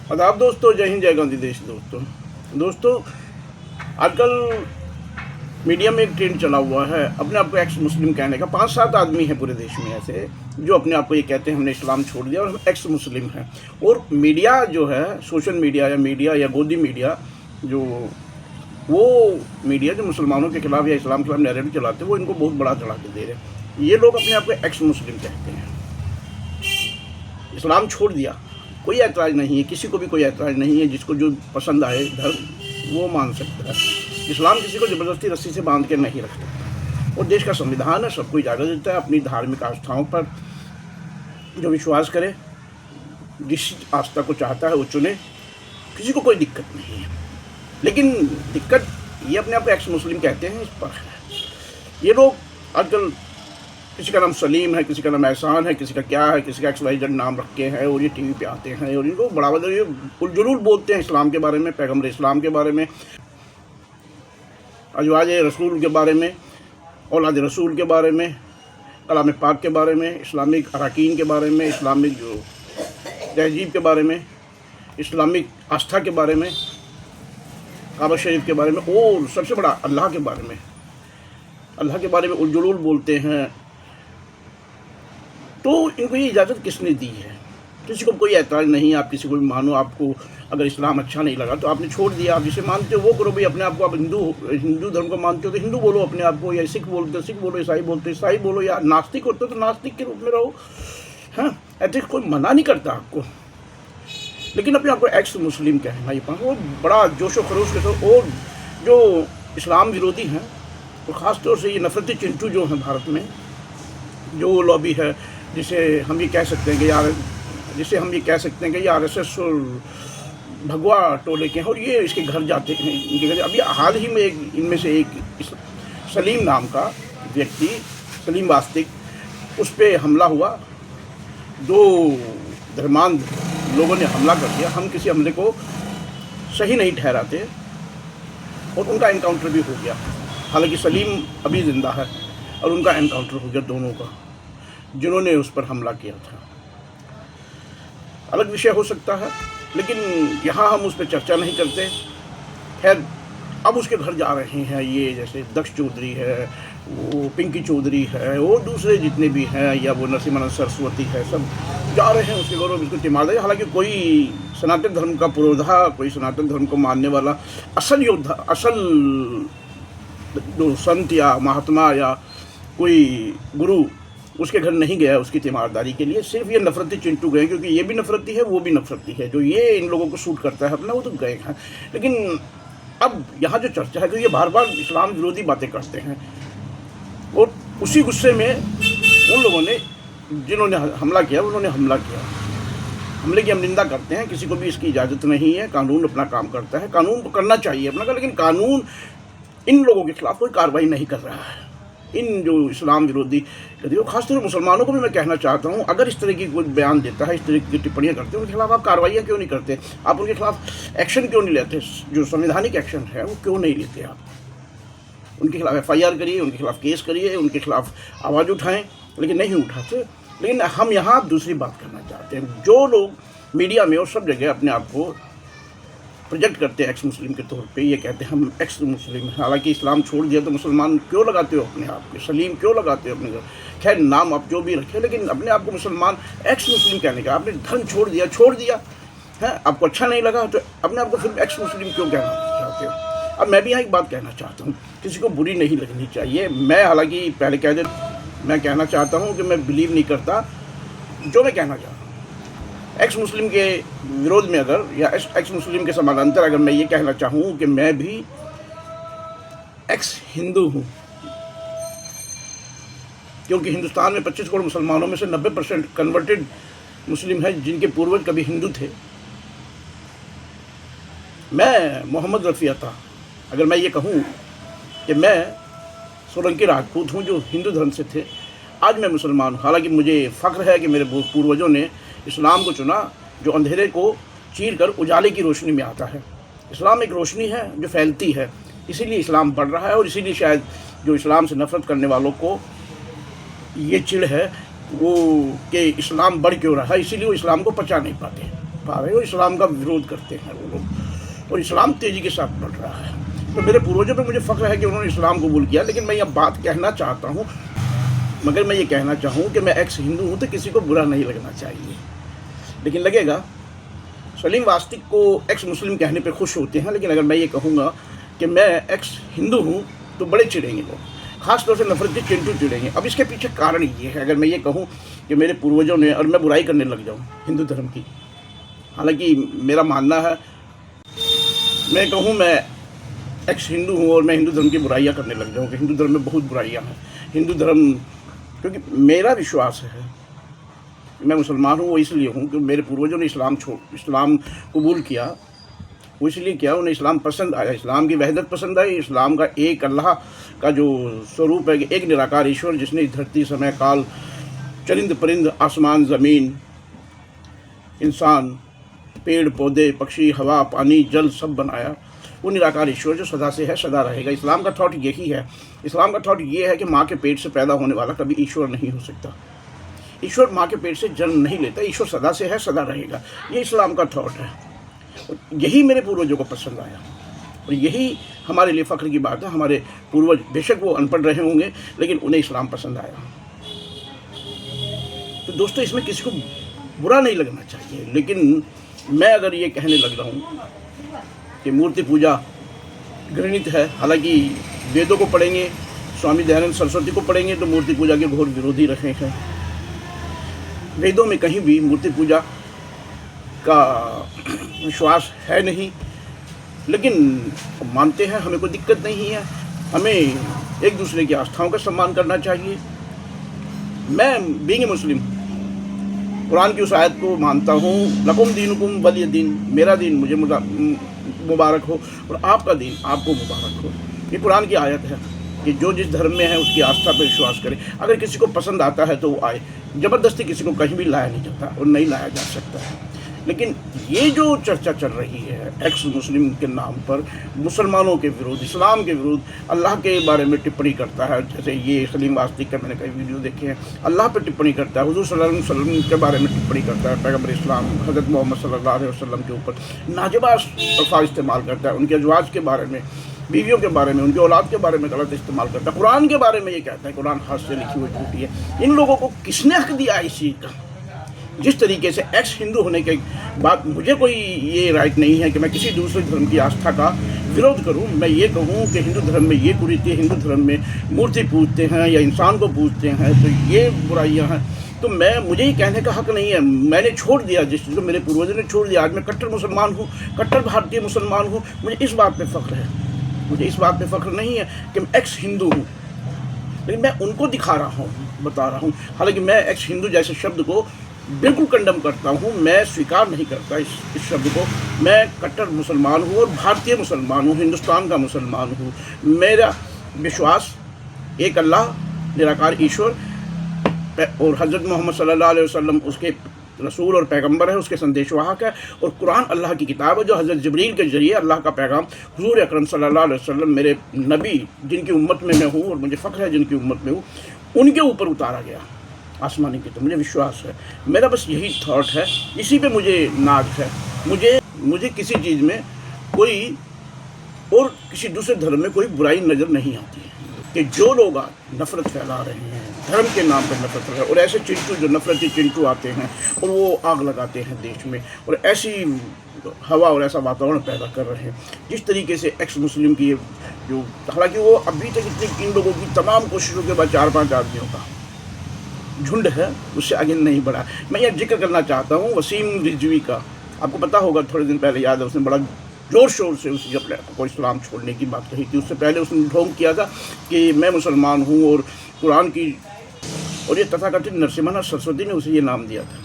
आदाब दोस्तों, जय हिंद, जय गांधी देश। दोस्तों आजकल मीडिया में एक ट्रेंड चला हुआ है अपने आप को एक्स मुस्लिम कहने का। 5-7 आदमी हैं पूरे देश में ऐसे जो अपने आप को ये कहते हैं हमने इस्लाम छोड़ दिया और हम एक्स मुस्लिम हैं। और मीडिया जो है, सोशल मीडिया या गोदी मीडिया, जो वो मीडिया जो मुसलमानों के खिलाफ या इस्लाम के खिलाफ नैरेटिव चलाते हैं, वो इनको बहुत बड़ा चढ़ा के दे रहे हैं। ये लोग अपने आप को एक्स मुस्लिम कहते हैं। इस्लाम छोड़ दिया, कोई ऐतराज़ नहीं है, किसी को भी कोई ऐतराज़ नहीं है। जिसको जो पसंद आए धर्म वो मान सकता है। इस्लाम किसी को ज़बरदस्ती रस्सी से बांध के नहीं रख सकता। और देश का संविधान है, सबको इजाज़त देता है अपनी धार्मिक आस्थाओं पर जो विश्वास करे, जिस आस्था को चाहता है वो चुने, किसी को कोई दिक्कत नहीं है। लेकिन दिक्कत ये अपने आप को एक्स मुस्लिम कहते हैं, इस पर है। ये लोग आजकल किसी का नाम सलीम है, किसी का नाम एहसान है, किसी का क्या है, किसी का XYZ नाम रखे हैं और ये टीवी पे आते हैं और इनको बड़ा बड़ा ये उलझुल बोलते हैं इस्लाम के बारे में, पैगम्बर इस्लाम के बारे में, अजवाज रसूल के बारे में, औलाद रसूल के बारे में, कलाम पाक के बारे में, इस्लामिक अराकीन के बारे में, इस्लामिक जो तहजीब के बारे में, इस्लामिक आस्था के बारे में, काबा शरीफ के बारे में और सबसे बड़ा अल्लाह के बारे में उलझुल बोलते हैं। तो इनको ये इजाज़त किसने दी है? किसी को कोई ऐतराज़ नहीं। आप किसी को भी मानो, आपको अगर इस्लाम अच्छा नहीं लगा तो आपने छोड़ दिया, आप जिसे मानते हो वो करो। भाई अपने आप को आप हिंदू धर्म को मानते हो तो हिंदू बोलो अपने आप को, या सिख बोलते हो सिख बोलो, ईसाई बोलते हो ईसाई बोलो, या नास्तिक होते हो तो नास्तिक के रूप में रहो। हाँ, ऐसे कोई मना नहीं करता आपको, लेकिन अपने आप को एक्स मुस्लिम कहना ये वो बड़ा जोशो खरोश के साथ। और जो इस्लाम विरोधी हैं और ख़ास तौर से ये नफरती चिंटू जो हैं भारत में, जो लॉबी है, जिसे हम ये कह सकते हैं कि RSS और भगवा टोले के हैं, और ये इसके घर जाते हैं, इनके घर। अभी हाल ही में इनमें से एक सलीम नाम का व्यक्ति, सलीम वास्तिक, उस पर हमला हुआ। 2 धर्मांध लोगों ने हमला कर दिया। हम किसी हमले को सही नहीं ठहराते और उनका एनकाउंटर भी हो गया। हालांकि सलीम अभी ज़िंदा है और उनका एनकाउंटर हो गया, दोनों का, जिन्होंने उस पर हमला किया था। अलग विषय हो सकता है, लेकिन यहाँ हम उस पर चर्चा नहीं करते। खैर, अब उसके घर जा रहे हैं ये, जैसे दक्ष चौधरी है, वो पिंकी चौधरी है, और दूसरे जितने भी हैं, या वो नरसिम्हानंद सरस्वती है, सब जा रहे हैं उसके घर और उसको तिमार दे। हालांकि कोई सनातन धर्म का पुरोधा, कोई सनातन धर्म को मानने वाला असल योद्धा, असल जो संत या महात्मा या कोई गुरु उसके घर नहीं गया उसकी तीमारदारी के लिए। सिर्फ ये नफरती चिंटू गए, क्योंकि ये भी नफरती है, वो भी नफरती है। जो ये इन लोगों को सूट करता है अपना, वो तो गए हैं। लेकिन अब यहाँ जो चर्चा है कि ये बार बार इस्लाम विरोधी बातें करते हैं, और उसी गुस्से में उन लोगों ने, जिन्होंने हमला किया, उन्होंने हमला किया। हमले की हम निंदा करते हैं, किसी को भी इसकी इजाज़त नहीं है। कानून अपना काम करता है, कानून करना चाहिए अपना, लेकिन कानून इन लोगों के खिलाफ कोई कार्रवाई नहीं कर रहा है। इन जो इस्लाम विरोधी, खासतौर पर मुसलमानों को भी मैं कहना चाहता हूँ, अगर इस तरह की कोई बयान देता है, इस तरह की टिप्पणियाँ करते हैं, उनके खिलाफ आप कार्रवाइयाँ क्यों नहीं करते? आप उनके खिलाफ एक्शन क्यों नहीं लेते? जो संवैधानिक एक्शन है वो क्यों नहीं लेते आप? उनके खिलाफ FIR करिए, उनके खिलाफ केस करिए, उनके खिलाफ आवाज़ उठाएं, लेकिन नहीं उठाते। लेकिन हम यहाँ दूसरी बात करना चाहते हैं। जो लोग मीडिया में और सब जगह अपने आप को प्रोजेक्ट करते हैं एक्स मुस्लिम के तौर पे, ये कहते हैं हम एक्स मुस्लिम हैं, हालांकि इस्लाम छोड़ दिया तो मुसलमान क्यों लगाते हो अपने आप के? सलीम क्यों लगाते हो अपने घर? खैर, नाम आप जो भी रखें, लेकिन अपने आप को मुसलमान एक्स मुस्लिम कहने का, आपने धर्म छोड़ दिया है, आपको अच्छा नहीं लगा तो अपने आप को फिर एक्स मुस्लिम क्यों कहना चाहते हो? अब मैं भी यहाँ एक बात कहना चाहता हूँ, किसी को बुरी नहीं लगनी चाहिए। मैं हालांकि पहले कह दे, मैं कहना चाहता हूँ कि मैं बिलीव नहीं करता जो मैं कहना चाहता हूँ। एक्स मुस्लिम के विरोध में अगर, या एक्स मुस्लिम के समानांतर अगर मैं ये कहना चाहूँ कि मैं भी एक्स हिंदू हूँ, क्योंकि हिंदुस्तान में 25 करोड़ मुसलमानों में से 90% कन्वर्टेड मुस्लिम हैं, जिनके पूर्वज कभी हिंदू थे। मैं मोहम्मद रफ़ी अता, अगर मैं ये कहूँ कि मैं सोलंकी राजपूत हूँ जो हिंदू धर्म से थे, आज मैं मुसलमान हूँ। हालांकि मुझे फ़ख्र है कि मेरे पूर्वजों ने इस्लाम को चुना, जो अंधेरे को चीर कर उजाले की रोशनी में आता है। इस्लाम एक रोशनी है जो फैलती है, इसीलिए इस्लाम बढ़ रहा है, और इसीलिए शायद जो इस्लाम से नफ़रत करने वालों को ये चिढ़ है वो कि इस्लाम बढ़ क्यों रहा है, इसीलिए वो इस्लाम को पचा नहीं पाते। पा रहे हैं और इस्लाम का विरोध करते हैं वो लोग, और इस्लाम तेज़ी के साथ बढ़ रहा है। तो मेरे पूर्वजों पे मुझे फ़ख्र है कि उन्होंने इस्लाम कबूल किया। लेकिन मैं यह बात कहना चाहता हूँ, मगर मैं ये कहना चाहूँ कि मैं एक्स हिंदू हूँ तो किसी को बुरा नहीं लगना चाहिए, लेकिन लगेगा। सलीम वास्तिक को एक्स मुस्लिम कहने पे खुश होते हैं, लेकिन अगर मैं ये कहूँगा कि मैं एक्स हिंदू हूँ तो बड़े चिढ़ेंगे लोग, ख़ासतौर से नफरती चिंटू चिढ़ेंगे। अब इसके पीछे कारण ये है, अगर मैं ये कहूँ कि मेरे पूर्वजों ने, और मैं बुराई करने लग जाऊँ हिंदू धर्म की, हालांकि मेरा मानना है, मैं कहूँ मैं एक्स हिंदू हूँ और मैं हिंदू धर्म की बुराइयाँ करने लग जाऊँ कि हिंदू धर्म में बहुत बुराइयाँ हैं। हिंदू धर्म, क्योंकि मेरा विश्वास है, मैं मुसलमान हूँ वो इसलिए हूँ कि मेरे पूर्वजों ने इस्लाम कबूल किया। वो इसलिए किया, उन्हें इस्लाम पसंद आया, इस्लाम की वहदत पसंद आई, इस्लाम का एक अल्लाह का जो स्वरूप है, एक निराकार ईश्वर जिसने धरती, समय, काल, चरिंद परिंद, आसमान, ज़मीन, इंसान, पेड़ पौधे, पक्षी, हवा, पानी, जल सब बनाया, वो निराकार ईश्वर जो सदा से है, सदा रहेगा। इस्लाम का थॉट यही है। इस्लाम का थॉट ये है कि माँ के पेट से पैदा होने वाला कभी ईश्वर नहीं हो सकता। ईश्वर माँ के पेट से जन्म नहीं लेता, ईश्वर सदा से है, सदा रहेगा। ये इस्लाम का थॉट है। यही मेरे पूर्वजों को पसंद आया और यही हमारे लिए फ़ख्र की बात है। हमारे पूर्वज बेशक वो अनपढ़ रहे होंगे, लेकिन उन्हें इस्लाम पसंद आया। तो दोस्तों, इसमें किसी को बुरा नहीं लगना चाहिए, लेकिन मैं अगर ये कहने लग रहा हूँ कि मूर्ति पूजा घृणित है, हालांकि वेदों को पढ़ेंगे, स्वामी दयानंद सरस्वती को पढ़ेंगे तो मूर्ति पूजा के घोर विरोधी रहे हैं। वेदों में कहीं भी मूर्ति पूजा का विश्वास है नहीं, लेकिन मानते हैं, हमें कोई दिक्कत नहीं है। हमें एक दूसरे की आस्थाओं का सम्मान करना चाहिए। मैं बीइंग मुस्लिम कुरान की उस आयत को मानता हूँ, लकुम दीनुकुम वलिय दीन, मेरा दीन मुझे मुबारक हो और आपका दीन आपको मुबारक हो। ये कुरान की आयत है कि जो जिस धर्म में है उसकी आस्था पर विश्वास करे। अगर किसी को पसंद आता है तो वो आए, ज़बरदस्ती किसी को कहीं भी लाया नहीं जाता और नहीं लाया जा सकता है। लेकिन ये जो चर्चा चल रही है एक्स मुस्लिम के नाम पर, मुसलमानों के विरुद्ध, इस्लाम के विरुद्ध, अल्लाह के बारे में टिप्पणी करता है, जैसे ये सलीम वास्तिक का मैंने कई वीडियो देखे हैं, अल्लाह पर टिप्पणी करता है, हुज़ूर सल्लल्लाहु अलैहि वसल्लम के बारे में टिप्पणी करता है, पैगम्बर इस्लाम हज़रत मोहम्मद सल्लल्लाहु अलैहि वसल्लम के ऊपर नाजायज़ अल्फाज इस्तेमाल करता है, उनके अज़वाज के बारे में, बीवियों के बारे में, उनके औलाद के बारे में गलत इस्तेमाल करता है। कुरान के बारे में ये कहता है कुरान हाथ से लिखी हुई झूठी है। इन लोगों को किसने हक दिया इस चीज़ का? जिस तरीके से एक्स हिंदू होने के बाद मुझे कोई ये राइट नहीं है कि मैं किसी दूसरे धर्म की आस्था का विरोध करूं। मैं ये कहूं कि हिंदू धर्म में ये कुरीति है, हिंदू धर्म में मूर्ति पूजते हैं या इंसान को पूजते हैं तो ये बुराइयां हैं। तो मुझे ये कहने का हक नहीं है। मैंने छोड़ दिया जिस चीज़ को मेरे पूर्वजों ने छोड़ दिया। आज मैं कट्टर मुसलमान हूँ, कट्टर भारतीय मुसलमान हूँ। मुझे इस बात पर फ़ख्र है, मुझे इस बात पर फ़ख्र नहीं है कि मैं एक्स हिंदू हूँ, लेकिन मैं उनको दिखा रहा हूँ, बता रहा हूँ। हालांकि मैं एक्स हिंदू जैसे शब्द को बिल्कुल कंडम करता हूँ, मैं स्वीकार नहीं करता इस शब्द को। मैं कट्टर मुसलमान हूँ और भारतीय मुसलमान हूँ, हिंदुस्तान का मुसलमान हूँ। मेरा विश्वास एक अल्लाह निराकार ईश्वर और हज़रत मोहम्मद सल्लल्लाहु अलैहि वसल्लम उसके रसूल और पैगंबर है, उसके संदेशवाहक है, और कुरान अल्लाह की किताब है जो हज़रत जिब्रील के ज़रिए अल्लाह का पैगाम हुज़ूर अकरम सल्लल्लाहु अलैहि वसल्लम, मेरे नबी जिनकी उम्मत में मैं हूँ और मुझे फ़ख्र है जिनकी उम्मत में हूँ, उनके ऊपर उतारा गया आसमानी की। तो मुझे विश्वास है, मेरा बस यही थॉट है, इसी पे मुझे नाज है। मुझे किसी चीज़ में कोई और किसी दूसरे धर्म में कोई बुराई नज़र नहीं आती है कि जो लोग नफ़रत फैला रहे हैं, धर्म के नाम पर नफरत फैला, और ऐसे चिंटू जो नफरती चिंटू आते हैं और वो आग लगाते हैं देश में और ऐसी हवा और ऐसा वातावरण पैदा कर रहे हैं जिस तरीके से एक्स मुस्लिम की जो, हालांकि वो अभी तक इतनी इन लोगों की तमाम कोशिशों के बाद 4-5 आदमियों का झुंड है, उससे आगे नहीं बढ़ा। मैं यह जिक्र करना चाहता हूँ वसीम रिजवी का। आपको पता होगा, थोड़े दिन पहले याद है, उसने बड़ा ज़ोर शोर से उसने अपने को इस्लाम छोड़ने की बात कही थी। उससे पहले उसने ढोंग किया था कि मैं मुसलमान हूँ और कुरान की, और ये तथाकथित नरसिम्हा सरस्वती ने उसे ये नाम दिया था,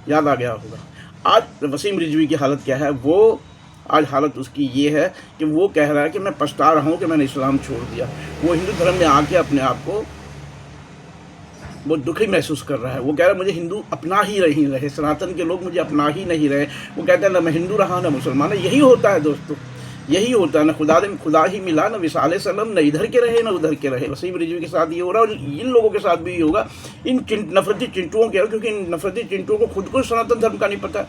याद आ गया होगा। आज वसीम रिजवी की हालत क्या है? वो आज हालत उसकी ये है कि वो कह रहा है कि मैं पछता रहा हूँ कि मैंने इस्लाम छोड़ दिया। वो हिंदू धर्म में आके अपने आप को वो दुखी महसूस कर रहा है। वो कह रहा है मुझे हिंदू अपना ही नहीं रहे, सनातन के लोग मुझे अपना ही नहीं रहे। वो कहता है ना मैं हिंदू रहा ना मुसलमान। यही होता है दोस्तों, यही होता है ना खुदा ही मिला, ना विसाले सनम, न इधर के रहे ना उधर के रहे। वसीम रिजवी के साथ ये हो रहा है और इन लोगों के साथ भी ये होगा, इन नफरती चिंटुओं के, क्योंकि इन नफरती चिंटुओं को खुद को सनातन धर्म का नहीं पता।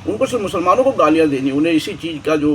उनको सिर्फ मुसलमानों को गालियाँ देनी, उन्हें इसी चीज़ का जो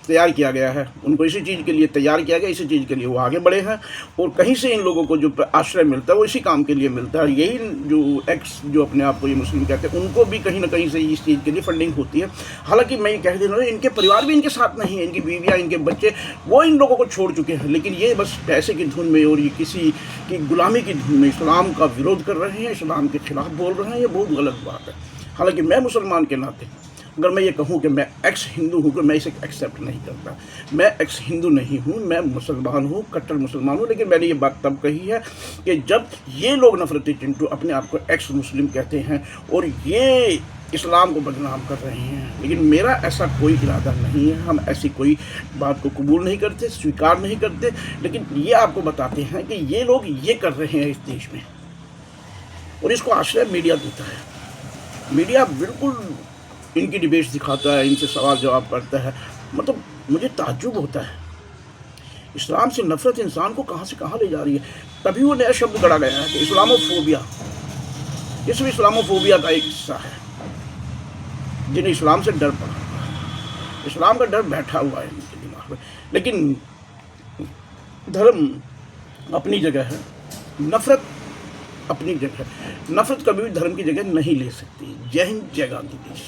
तैयार किया गया है, उनको इसी चीज़ के लिए तैयार किया गया, इसी चीज़ के लिए वो आगे बढ़े हैं। और कहीं से इन लोगों को जो आश्रय मिलता है वो इसी काम के लिए मिलता है। और यही जो एक्स जो अपने आप को ये मुस्लिम कहते हैं, उनको भी कहीं ना कहीं से इस चीज़ के लिए फंडिंग होती है। हालांकि मैं ये कह दे रहा हूँ, इनके परिवार भी इनके साथ नहीं है, इनकी बीवियाँ, इनके बच्चे, वो इन लोगों को छोड़ चुके हैं, लेकिन ये बस पैसे की धुन में और ये किसी की गुलामी की धुन में इस्लाम का विरोध कर रहे हैं, इस्लाम के खिलाफ बोल रहे हैं। ये बहुत गलत बात है। हालांकि मैं मुसलमान के नाते अगर मैं ये कहूँ कि मैं एक्स हिंदू हूँ, तो मैं इसे एक्सेप्ट नहीं करता। मैं एक्स हिंदू नहीं हूँ, मैं मुसलमान हूँ, कट्टर मुसलमान हूँ। लेकिन मैंने ये बात तब कही है कि जब ये लोग नफरती चिंटू अपने आप को एक्स मुस्लिम कहते हैं और ये इस्लाम को बदनाम कर रहे हैं। लेकिन मेरा ऐसा कोई इरादा नहीं है, हम ऐसी कोई बात को कबूल नहीं करते, स्वीकार नहीं करते। लेकिन ये आपको बताते हैं कि ये लोग ये कर रहे हैं इस देश में, और इसको आश्रय मीडिया देता है। मीडिया बिल्कुल इनकी डिबेट्स दिखाता है, इनसे सवाल जवाब करता है। मतलब मुझे ताज्जुब होता है, इस्लाम से नफरत इंसान को कहाँ से कहाँ ले जा रही है। तभी वो नया शब्द गढ़ा गया है कि इस्लामोफोबिया। ये सिर्फ इस्लामोफोबिया का एक हिस्सा है, जिन्हें इस्लाम से डर पड़ा, इस्लाम का डर बैठा हुआ है इनके दिमाग में। लेकिन धर्म अपनी जगह है, नफरत अपनी जगह है। नफरत कभी भी धर्म की जगह नहीं ले सकती। जय हिंद, जय गांधी देश।